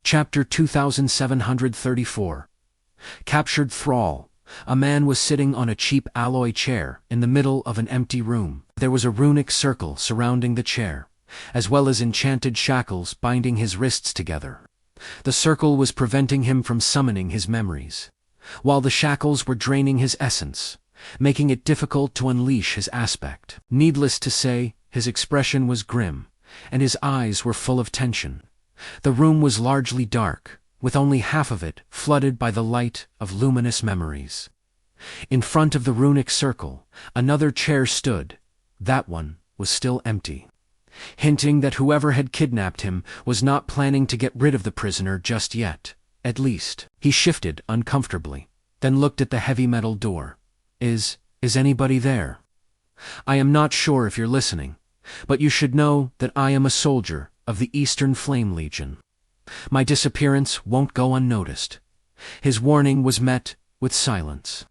Chapter 2734. Captured Thrall. A man was sitting on a cheap alloy chair in the middle of an empty room. There was a runic circle surrounding the chair, as well as enchanted shackles binding his wrists together. The circle was preventing him from summoning his memories, while the shackles were draining his essence, making it difficult to unleash his aspect. Needless to say, his expression was grim, and his eyes were full of tension. The room was largely dark, with only half of it flooded by the light of luminous memories. In front of the runic circle, another chair stood. That one was still empty, hinting that whoever had kidnapped him was not planning to get rid of the prisoner just yet, at least. He shifted uncomfortably, then looked at the heavy metal door. Is anybody there? I am not sure if you're listening, but you should know that I am a soldier of the Eastern Flame Legion. My disappearance won't go unnoticed. His warning was met with silence.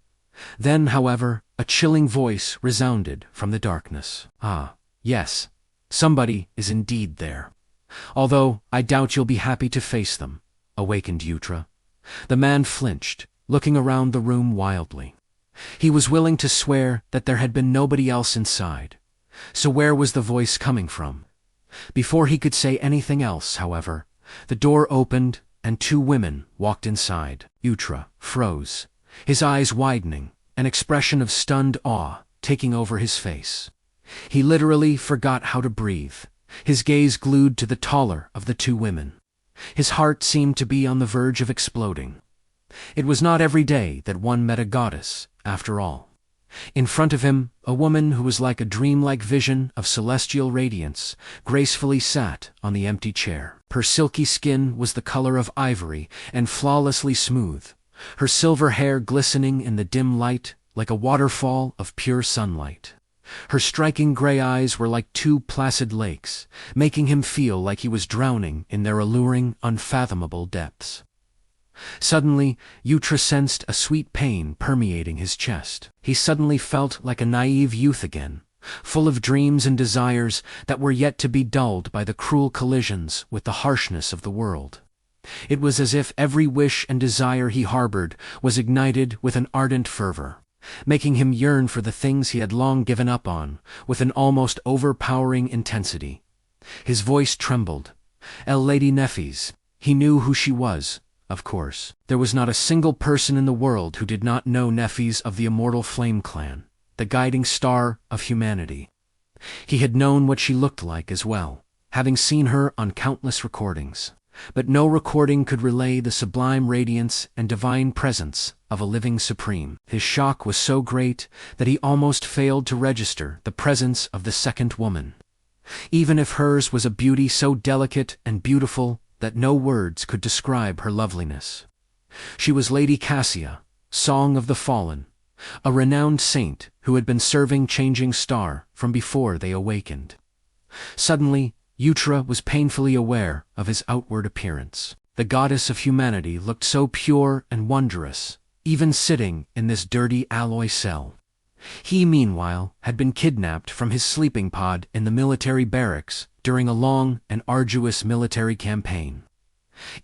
Then, however, a chilling voice resounded from the darkness. Ah, yes, somebody is indeed there. Although I doubt you'll be happy to face them, awakened Yutra. The man flinched, looking around the room wildly. He was willing to swear that there had been nobody else inside. So where was the voice coming from? Before he could say anything else, however, the door opened and two women walked inside. Yutra froze, his eyes widening, an expression of stunned awe taking over his face. He literally forgot how to breathe, his gaze glued to the taller of the two women. His heart seemed to be on the verge of exploding. It was not every day that one met a goddess, after all. In front of him, a woman who was like a dreamlike vision of celestial radiance gracefully sat on the empty chair. Her silky skin was the color of ivory and flawlessly smooth, her silver hair glistening in the dim light like a waterfall of pure sunlight. Her striking gray eyes were like two placid lakes, making him feel like he was drowning in their alluring, unfathomable depths. Suddenly, Yutra sensed a sweet pain permeating his chest. He suddenly felt like a naive youth again, full of dreams and desires that were yet to be dulled by the cruel collisions with the harshness of the world. It was as if every wish and desire he harbored was ignited with an ardent fervor, making him yearn for the things he had long given up on with an almost overpowering intensity. His voice trembled. Lady Nefis. He knew who she was. Of course, there was not a single person in the world who did not know Nefis of the Immortal Flame Clan, the guiding star of humanity. He had known what she looked like as well, having seen her on countless recordings, but no recording could relay the sublime radiance and divine presence of a living supreme. His shock was so great that he almost failed to register the presence of the second woman, even if hers was a beauty so delicate and beautiful that no words could describe her loveliness. She was Lady Cassia, Song of the Fallen, a renowned saint who had been serving Changing Star from before they awakened. Suddenly, Yutra was painfully aware of his outward appearance. The goddess of humanity looked so pure and wondrous, even sitting in this dirty alloy cell. He, meanwhile, had been kidnapped from his sleeping pod in the military barracks during a long and arduous military campaign.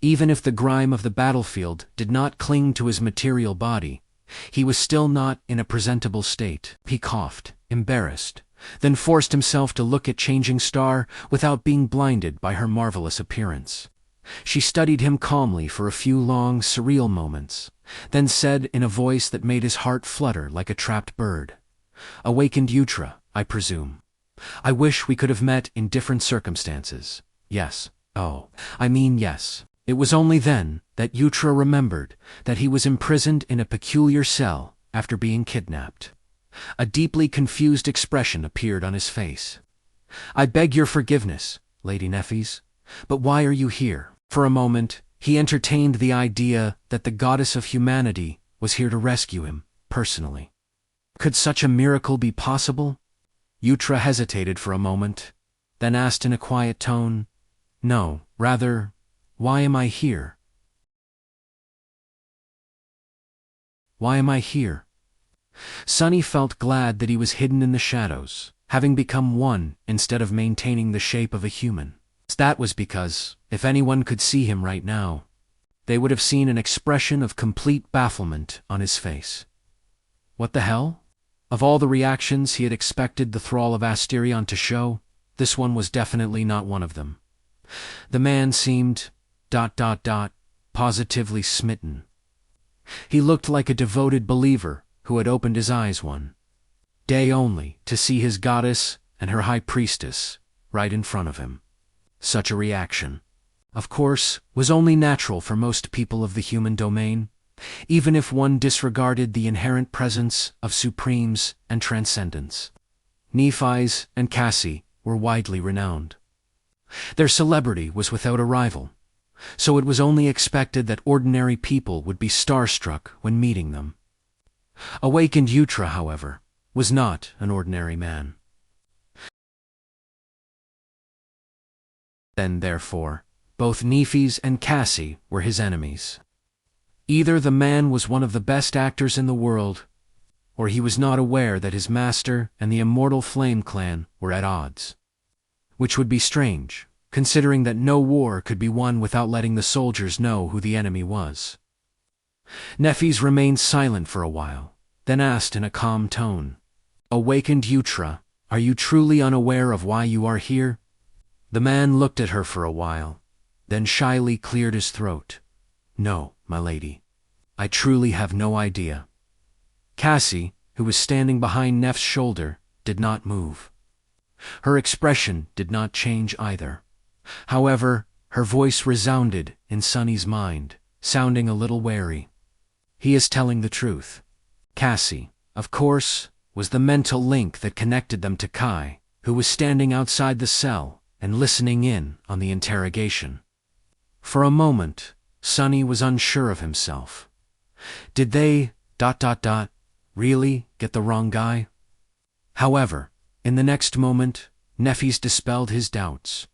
Even if the grime of the battlefield did not cling to his material body, he was still not in a presentable state. He coughed, embarrassed, then forced himself to look at Changing Star without being blinded by her marvelous appearance. She studied him calmly for a few long, surreal moments, then said in a voice that made his heart flutter like a trapped bird, "Awakened Yutra, I presume. I wish we could have met in different circumstances. Yes. Oh, I mean yes." It was only then that Yutra remembered that he was imprisoned in a peculiar cell after being kidnapped. A deeply confused expression appeared on his face. "I beg your forgiveness, Lady Nefis, but why are you here?" For a moment, he entertained the idea that the goddess of humanity was here to rescue him, personally. Could such a miracle be possible? Yutra hesitated for a moment, then asked in a quiet tone, "No, rather, why am I here? Why am I here?" Sunny felt glad that he was hidden in the shadows, having become one instead of maintaining the shape of a human. That was because, if anyone could see him right now, they would have seen an expression of complete bafflement on his face. What the hell? Of all the reactions he had expected the Thrall of Asterion to show, this one was definitely not one of them. The man seemed... positively smitten. He looked like a devoted believer who had opened his eyes one day only to see his goddess and her high priestess right in front of him. Such a reaction, of course, was only natural for most people of the human domain, even if one disregarded the inherent presence of supremes and transcendence. Nephi's and Cassie were widely renowned. Their celebrity was without a rival, so it was only expected that ordinary people would be starstruck when meeting them. Awakened Utra, however, was not an ordinary man. Then, therefore, both Nephi's and Cassie were his enemies. Either the man was one of the best actors in the world, or he was not aware that his master and the immortal Flame Clan were at odds. Which would be strange, considering that no war could be won without letting the soldiers know who the enemy was. Nephi's remained silent for a while, then asked in a calm tone, "Awakened Utra, are you truly unaware of why you are here?" The man looked at her for a while, then shyly cleared his throat. "No, my lady. I truly have no idea." Cassie, who was standing behind Neff's shoulder, did not move. Her expression did not change either. However, her voice resounded in Sunny's mind, sounding a little wary. He is telling the truth. Cassie, of course, was the mental link that connected them to Kai, who was standing outside the cell and listening in on the interrogation. For a moment, Sunny was unsure of himself. Did they... really get the wrong guy? However, in the next moment, Nephi's dispelled his doubts,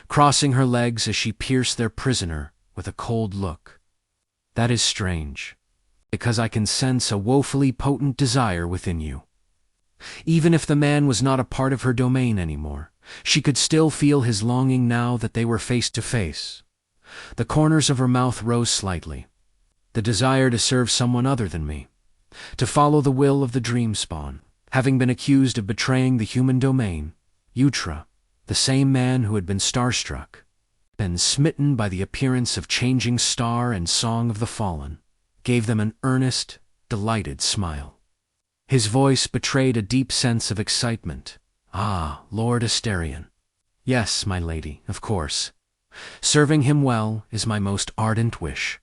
crossing her legs as she pierced their prisoner with a cold look. "That is strange, because I can sense a woefully potent desire within you." Even if the man was not a part of her domain anymore, she could still feel his longing now that they were face to face. The corners of her mouth rose slightly. "The desire to serve someone other than me, to follow the will of the dream spawn, having been accused of betraying the human domain, Utra, the same man who had been starstruck, been smitten by the appearance of Changing Star and Song of the Fallen, gave them an earnest, delighted smile. His voice betrayed a deep sense of excitement. "Ah, Lord Asterion. Yes, my lady, of course. Serving him well is my most ardent wish."